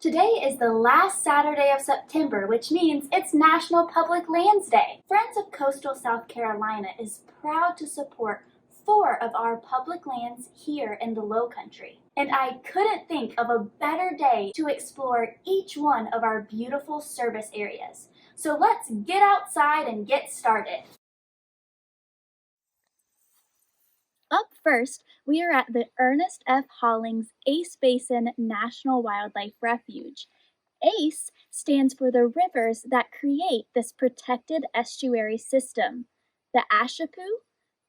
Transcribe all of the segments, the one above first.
Today is the last Saturday of September, which means it's National Public Lands Day. Friends of Coastal South Carolina is proud to support 4 of our public lands here in the Lowcountry. And I couldn't think of a better day to explore each one of our beautiful service areas. So let's get outside and get started. Up first, we are at the Ernest F. Hollings Ace Basin National Wildlife Refuge. ACE stands for the rivers that create this protected estuary system, the Ashepoo,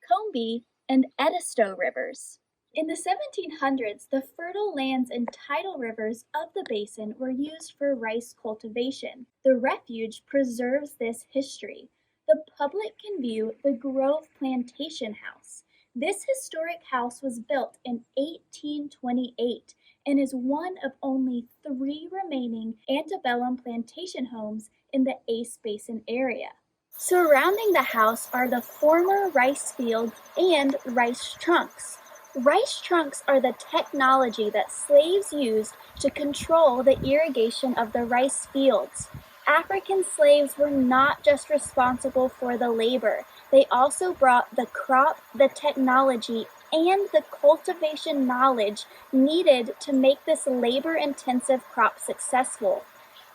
Combahee, and Edisto rivers. In the 1700s, the fertile lands and tidal rivers of the basin were used for rice cultivation. The refuge preserves this history. The public can view the Grove Plantation House. This historic house was built in 1828 and is one of only 3 remaining antebellum plantation homes in the Ace Basin area. Surrounding the house are the former rice fields and rice trunks. Rice trunks are the technology that slaves used to control the irrigation of the rice fields. African slaves were not just responsible for the labor, they also brought the crop, the technology, and the cultivation knowledge needed to make this labor-intensive crop successful.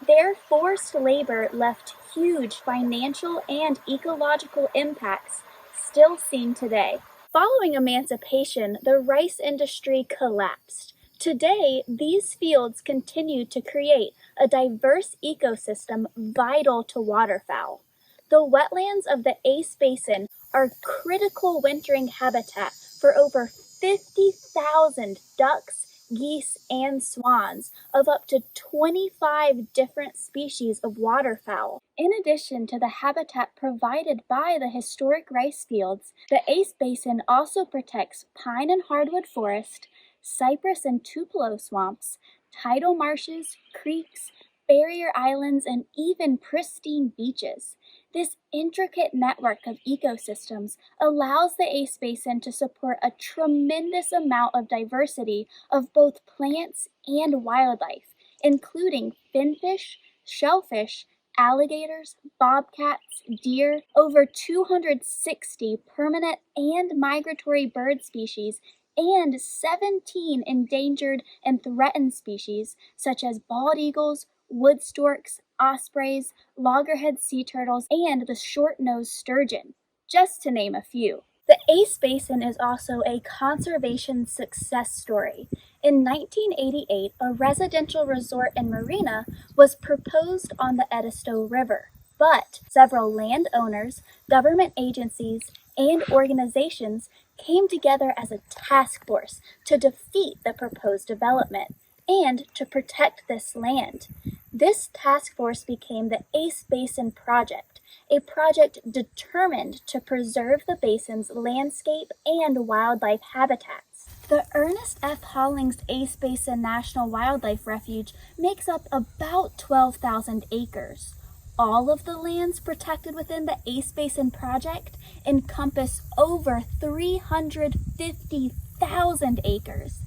Their forced labor left huge financial and ecological impacts still seen today. Following emancipation, the rice industry collapsed. Today, these fields continue to create a diverse ecosystem vital to waterfowl. The wetlands of the Ace Basin are critical wintering habitat for over 50,000 ducks, geese, and swans of up to 25 different species of waterfowl. In addition to the habitat provided by the historic rice fields, the Ace Basin also protects pine and hardwood forest, cypress and tupelo swamps, tidal marshes, creeks, barrier islands, and even pristine beaches. This intricate network of ecosystems allows the Ace Basin to support a tremendous amount of diversity of both plants and wildlife, including finfish, shellfish, alligators, bobcats, deer, over 260 permanent and migratory bird species, and 17 endangered and threatened species such as bald eagles, wood storks, ospreys, loggerhead sea turtles, and the short-nosed sturgeon, just to name a few. The Ace Basin is also a conservation success story. In 1988, a residential resort and marina was proposed on the Edisto River, but several landowners, government agencies, and organizations came together as a task force to defeat the proposed development and to protect this land. This task force became the Ace Basin Project, a project determined to preserve the basin's landscape and wildlife habitats. The Ernest F. Hollings Ace Basin National Wildlife Refuge makes up about 12,000 acres. All of the lands protected within the Ace Basin Project encompass over 350,000 acres.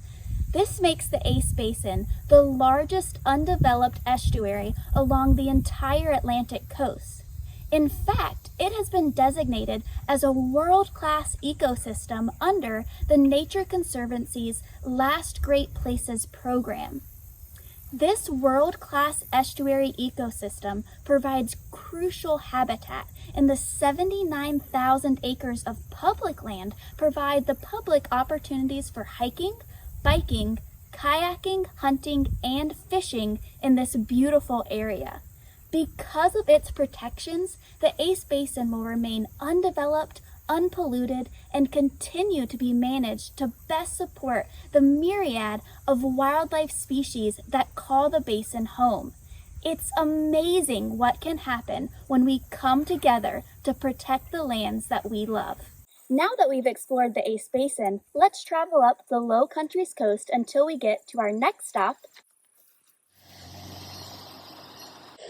This makes the Ace Basin the largest undeveloped estuary along the entire Atlantic coast. In fact, it has been designated as a world-class ecosystem under the Nature Conservancy's Last Great Places program. This world-class estuary ecosystem provides crucial habitat, and the 79,000 acres of public land provide the public opportunities for hiking, biking, kayaking, hunting, and fishing in this beautiful area. Because of its protections, the Ace Basin will remain undeveloped, unpolluted, and continue to be managed to best support the myriad of wildlife species that call the basin home. It's amazing what can happen when we come together to protect the lands that we love. Now that we've explored the Ace Basin, let's travel up the Lowcountry's coast until we get to our next stop,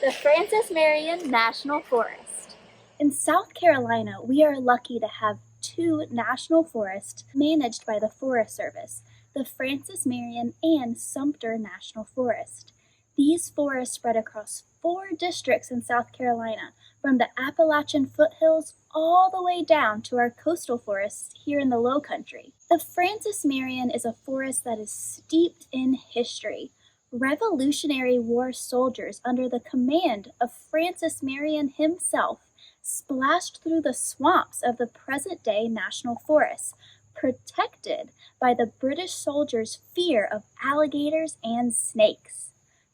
the Francis Marion National Forest. In South Carolina, we are lucky to have 2 national forests managed by the Forest Service, the Francis Marion and Sumter National Forest. These forests spread across 4 districts in South Carolina, from the Appalachian foothills all the way down to our coastal forests here in the Lowcountry. The Francis Marion is a forest that is steeped in history. Revolutionary War soldiers under the command of Francis Marion himself splashed through the swamps of the present-day national forests, protected by the British soldiers' fear of alligators and snakes.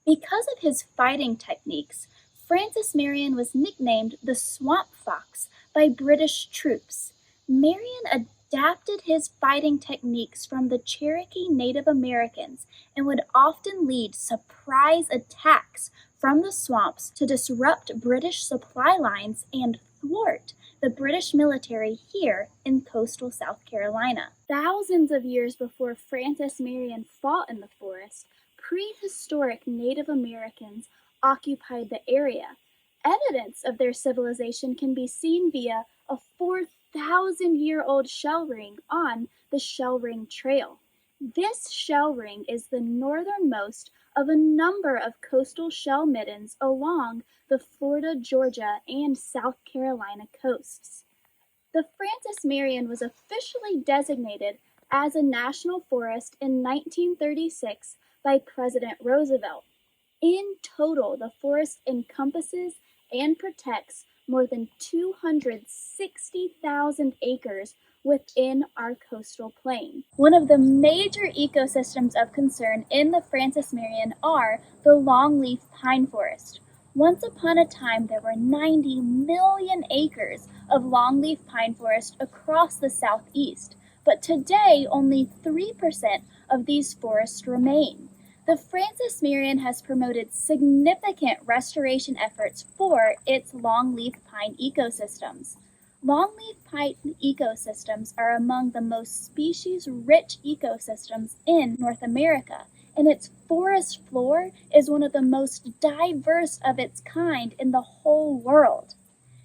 Because of his fighting techniques, Francis Marion was nicknamed the Swamp Fox by British troops. Marion adapted his fighting techniques from the Cherokee Native Americans and would often lead surprise attacks from the swamps to disrupt British supply lines and thwart the British military here in coastal South Carolina. Thousands of years before Francis Marion fought in the forest, prehistoric Native Americans occupied the area. Evidence of their civilization can be seen via a 4,000-year-old shell ring on the Shell Ring Trail. This shell ring is the northernmost of a number of coastal shell middens along the Florida, Georgia, and South Carolina coasts. The Francis Marion was officially designated as a national forest in 1936 by President Roosevelt. In total, the forest encompasses and protects more than 260,000 acres within our coastal plain. One of the major ecosystems of concern in the Francis Marion are the longleaf pine forest. Once upon a time, there were 90 million acres of longleaf pine forest across the southeast, but today only 3% of these forests remain. The Francis Marion has promoted significant restoration efforts for its longleaf pine ecosystems. Longleaf pine ecosystems are among the most species-rich ecosystems in North America, and its forest floor is one of the most diverse of its kind in the whole world.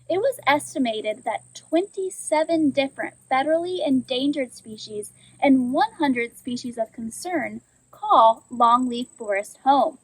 It was estimated that 27 different federally endangered species and 100 species of concern call longleaf forest home.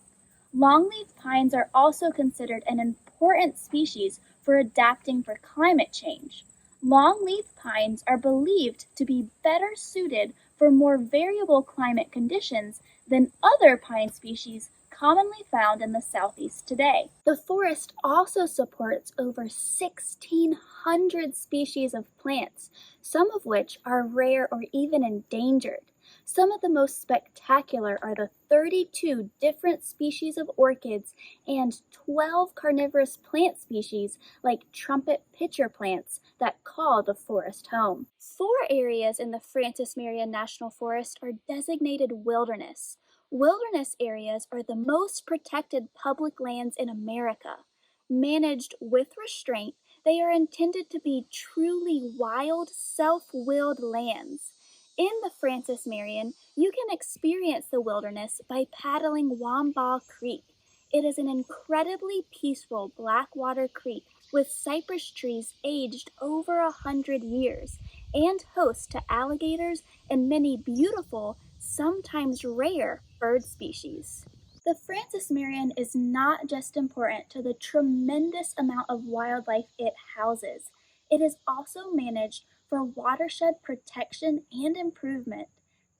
Longleaf pines are also considered an important species for adapting for climate change. Longleaf pines are believed to be better suited for more variable climate conditions than other pine species commonly found in the southeast today. The forest also supports over 1,600 species of plants, some of which are rare or even endangered. Some of the most spectacular are the 32 different species of orchids and 12 carnivorous plant species like trumpet pitcher plants that call the forest home. 4 areas in the Francis Marion National Forest are designated wilderness. Wilderness areas are the most protected public lands in America. Managed with restraint, they are intended to be truly wild, self-willed lands. In the Francis Marion, you can experience the wilderness by paddling Waccamaw Creek. It is an incredibly peaceful blackwater creek with cypress trees aged over 100 years and host to alligators and many beautiful, sometimes rare, bird species. The Francis Marion is not just important to the tremendous amount of wildlife it houses. It is also managed for watershed protection and improvement,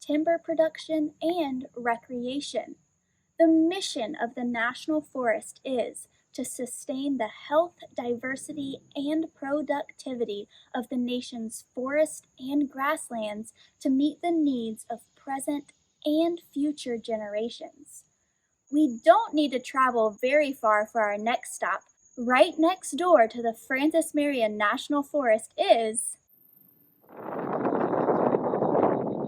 timber production, and recreation. The mission of the National Forest is to sustain the health, diversity, and productivity of the nation's forests and grasslands to meet the needs of present and future generations. We don't need to travel very far for our next stop. Right next door to the Francis Marion National Forest is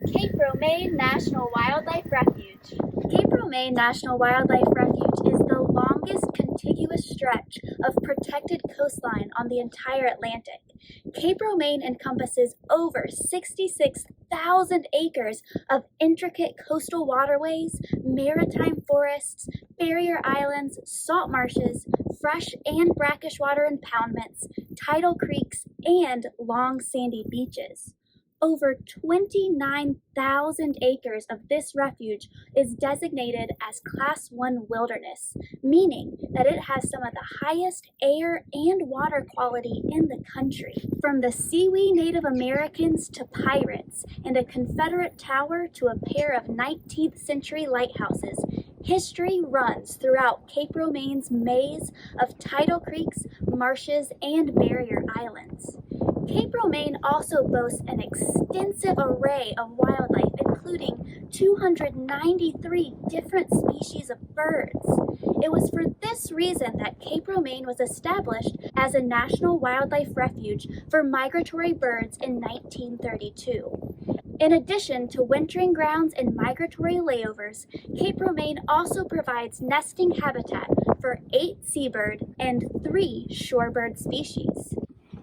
Cape Romain National Wildlife Refuge. Cape Romain National Wildlife Refuge is the longest contiguous stretch of protected coastline on the entire Atlantic. Cape Romain encompasses over 66,000 acres of intricate coastal waterways, maritime forests, barrier islands, salt marshes, fresh and brackish water impoundments, tidal creeks, and long sandy beaches. Over 29,000 acres of this refuge is designated as Class 1 wilderness, meaning that it has some of the highest air and water quality in the country. From the Siwi Native Americans to pirates and a Confederate tower to a pair of 19th century lighthouses, history runs throughout Cape Romain's maze of tidal creeks, marshes, and barrier islands. Cape Romain also boasts an extensive array of wildlife, including 293 different species of birds. It was for this reason that Cape Romain was established as a national wildlife refuge for migratory birds in 1932. In addition to wintering grounds and migratory layovers, Cape Romain also provides nesting habitat for 8 seabird and 3 shorebird species.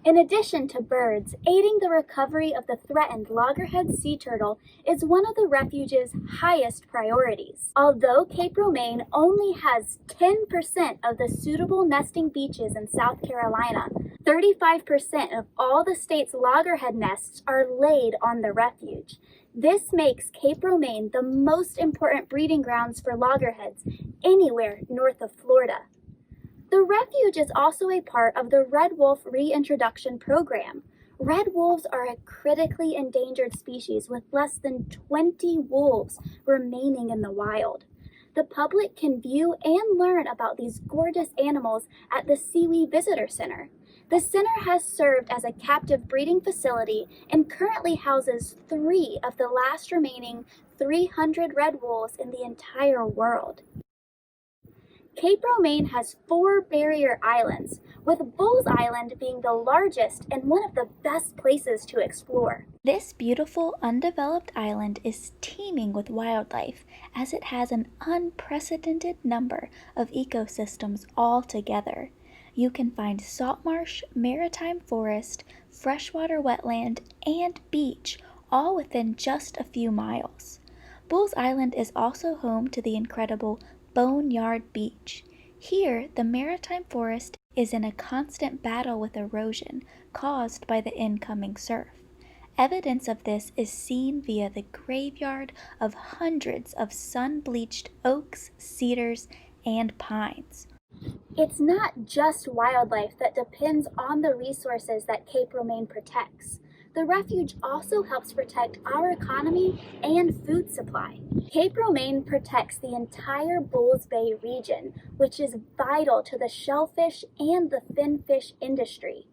In addition to birds, aiding the recovery of the threatened loggerhead sea turtle is one of the refuge's highest priorities. Although Cape Romain only has 10% of the suitable nesting beaches in South Carolina, 35% of all the state's loggerhead nests are laid on the refuge. This makes Cape Romain the most important breeding grounds for loggerheads anywhere north of Florida. The refuge is also a part of the Red Wolf Reintroduction Program. Red wolves are a critically endangered species with less than 20 wolves remaining in the wild. The public can view and learn about these gorgeous animals at the Siwi Visitor Center. The center has served as a captive breeding facility and currently houses 3 of the last remaining 300 red wolves in the entire world. Cape Romain has 4 barrier islands, with Bull's Island being the largest and one of the best places to explore. This beautiful undeveloped island is teeming with wildlife, as it has an unprecedented number of ecosystems all together. You can find salt marsh, maritime forest, freshwater wetland, and beach, all within just a few miles. Bull's Island is also home to the incredible Boneyard Beach. Here, the maritime forest is in a constant battle with erosion caused by the incoming surf. Evidence of this is seen via the graveyard of hundreds of sun-bleached oaks, cedars, and pines. It's not just wildlife that depends on the resources that Cape Romain protects. The refuge also helps protect our economy and food supply. Cape Romain protects the entire Bulls Bay region, which is vital to the shellfish and the finfish industry.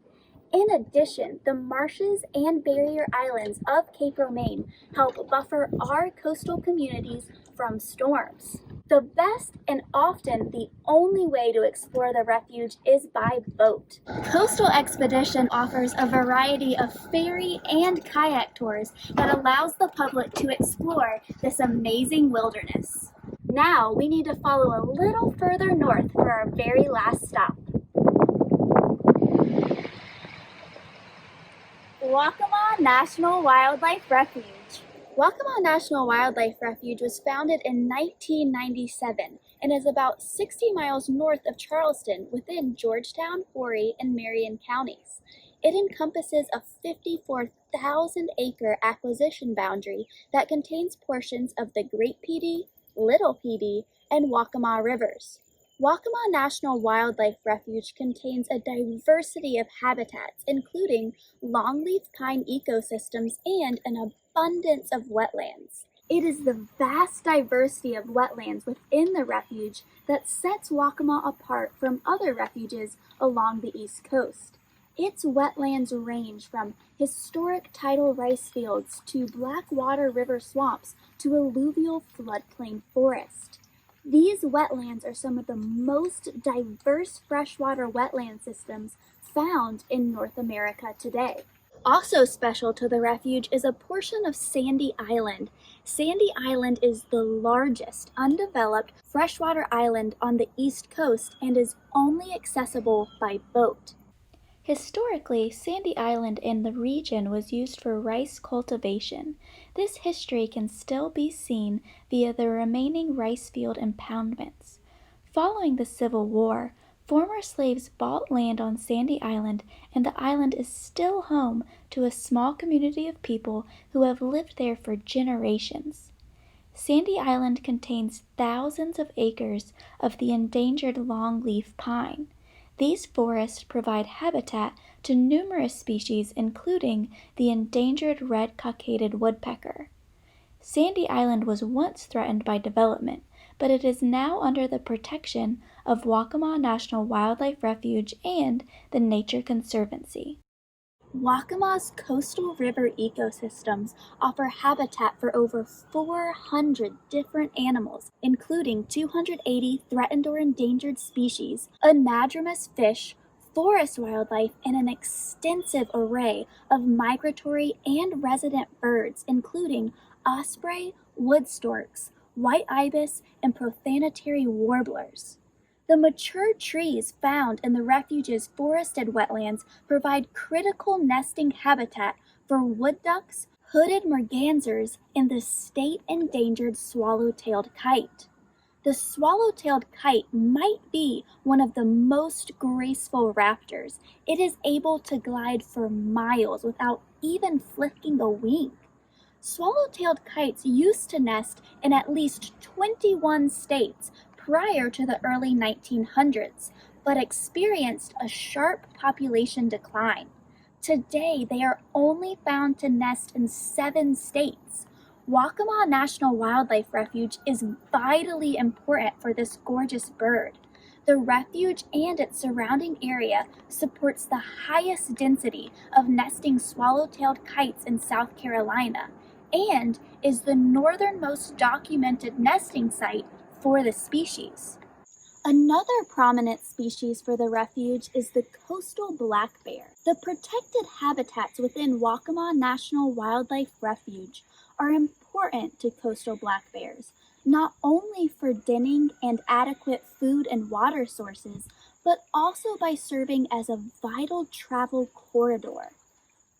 In addition, the marshes and barrier islands of Cape Romain help buffer our coastal communities from storms. The best and often the only way to explore the refuge is by boat. Coastal Expedition offers a variety of ferry and kayak tours that allows the public to explore this amazing wilderness. Now we need to follow a little further north for our very last stop. Waccamaw National Wildlife Refuge. Waccamaw National Wildlife Refuge was founded in 1997 and is about 60 miles north of Charleston within Georgetown, Horry, and Marion counties. It encompasses a 54,000-acre acquisition boundary that contains portions of the Great Pee Little Pee and Waccamaw rivers. Waccamaw National Wildlife Refuge contains a diversity of habitats, including longleaf pine ecosystems and an abundance of wetlands. It is the vast diversity of wetlands within the refuge that sets Waccamaw apart from other refuges along the East Coast. Its wetlands range from historic tidal rice fields to Blackwater River swamps to alluvial floodplain forest. These wetlands are some of the most diverse freshwater wetland systems found in North America today. Also special to the refuge is a portion of Sandy Island. Sandy Island is the largest undeveloped freshwater island on the East Coast and is only accessible by boat. Historically, Sandy Island and the region was used for rice cultivation. This history can still be seen via the remaining rice field impoundments. Following the Civil War, Former slaves bought land on Sandy Island, and the island is still home to a small community of people who have lived there for generations. Sandy Island contains thousands of acres of the endangered longleaf pine. These forests provide habitat to numerous species, including the endangered red-cockaded woodpecker. Sandy Island was once threatened by development, but it is now under the protection of Waccamaw National Wildlife Refuge and the Nature Conservancy. Waccamaw's coastal river ecosystems offer habitat for over 400 different animals, including 280 threatened or endangered species, anadromous fish, forest wildlife, and an extensive array of migratory and resident birds, including osprey, wood storks, white ibis, and prothonotary warblers. The mature trees found in the refuge's forested wetlands provide critical nesting habitat for wood ducks, hooded mergansers, and the state-endangered swallow-tailed kite. The swallow-tailed kite might be one of the most graceful raptors. It is able to glide for miles without even flicking a wing. Swallow-tailed kites used to nest in at least 21 states prior to the early 1900s, but experienced a sharp population decline. Today, they are only found to nest in 7 states. Waccamaw National Wildlife Refuge is vitally important for this gorgeous bird. The refuge and its surrounding area supports the highest density of nesting swallow-tailed kites in South Carolina and is the northernmost documented nesting site for the species. Another prominent species for the refuge is the coastal black bear. The protected habitats within Waccamaw National Wildlife Refuge are important to coastal black bears, not only for denning and adequate food and water sources, but also by serving as a vital travel corridor.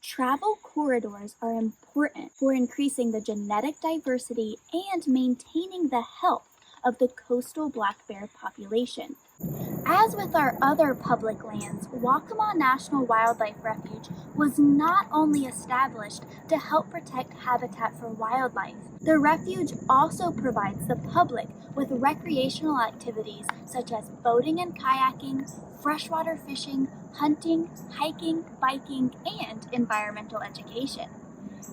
Travel corridors are important for increasing the genetic diversity and maintaining the health of the coastal black bear population. As with our other public lands, Waccamaw National Wildlife Refuge was not only established to help protect habitat for wildlife. The refuge also provides the public with recreational activities such as boating and kayaking, freshwater fishing, hunting, hiking, biking, and environmental education.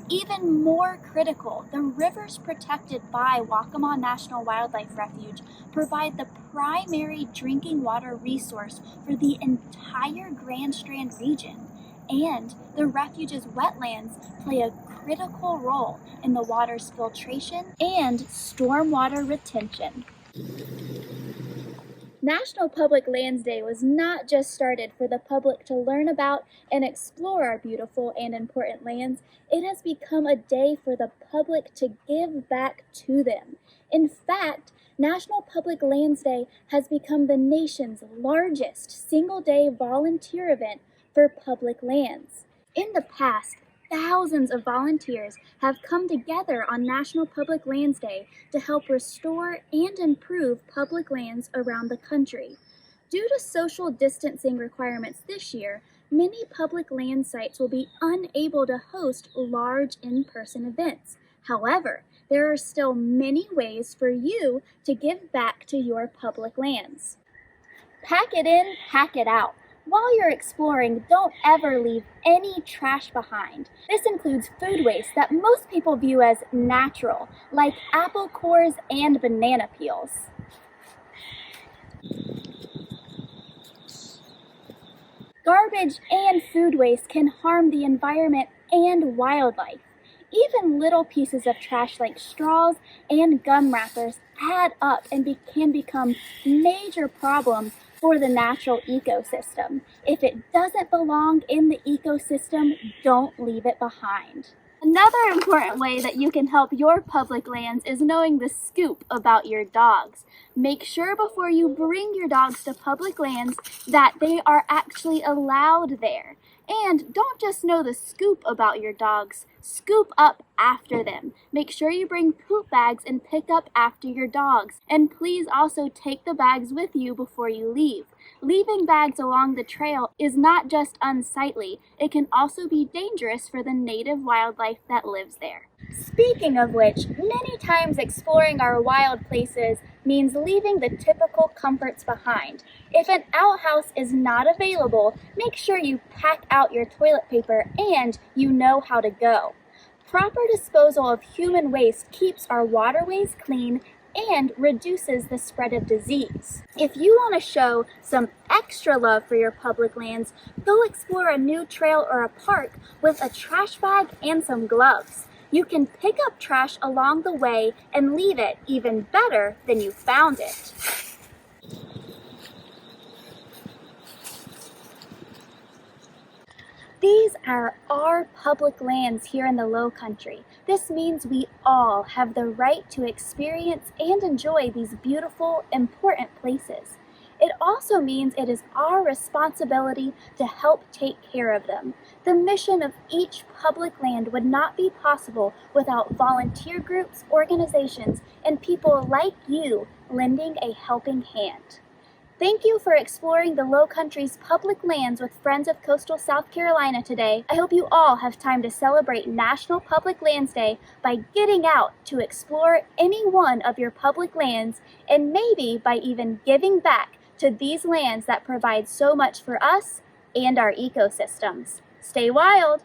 Even more critical, the rivers protected by Waccamaw National Wildlife Refuge provide the primary drinking water resource for the entire Grand Strand region, and the refuge's wetlands play a critical role in the water's filtration and stormwater retention. National Public Lands Day was not just started for the public to learn about and explore our beautiful and important lands. It has become a day for the public to give back to them. In fact, National Public Lands Day has become the nation's largest single-day volunteer event for public lands. In the past, thousands of volunteers have come together on National Public Lands Day to help restore and improve public lands around the country. Due to social distancing requirements this year, many public land sites will be unable to host large in-person events. However, there are still many ways for you to give back to your public lands. Pack it in, pack it out. While you're exploring, don't ever leave any trash behind. This includes food waste that most people view as natural, like apple cores and banana peels. Garbage and food waste can harm the environment and wildlife. Even little pieces of trash like straws and gum wrappers add up and can become major problems for the natural ecosystem. If it doesn't belong in the ecosystem, don't leave it behind. Another important way that you can help your public lands is knowing the scoop about your dogs. Make sure before you bring your dogs to public lands that they are actually allowed there. And don't just know the scoop about your dogs, scoop up after them. Make sure you bring poop bags and pick up after your dogs. And please also take the bags with you before you leave. Leaving bags along the trail is not just unsightly, it can also be dangerous for the native wildlife that lives there. Speaking of which, many times exploring our wild places means leaving the typical comforts behind. If an outhouse is not available, make sure you pack out your toilet paper and you know how to go. Proper disposal of human waste keeps our waterways clean and reduces the spread of disease. If you want to show some extra love for your public lands, go explore a new trail or a park with a trash bag and some gloves. You can pick up trash along the way and leave it even better than you found it. These are our public lands here in the Lowcountry. This means we all have the right to experience and enjoy these beautiful, important places. It also means it is our responsibility to help take care of them. The mission of each public land would not be possible without volunteer groups, organizations, and people like you lending a helping hand. Thank you for exploring the Lowcountry's public lands with Friends of Coastal South Carolina today. I hope you all have time to celebrate National Public Lands Day by getting out to explore any one of your public lands and maybe by even giving back to these lands that provide so much for us and our ecosystems. Stay wild!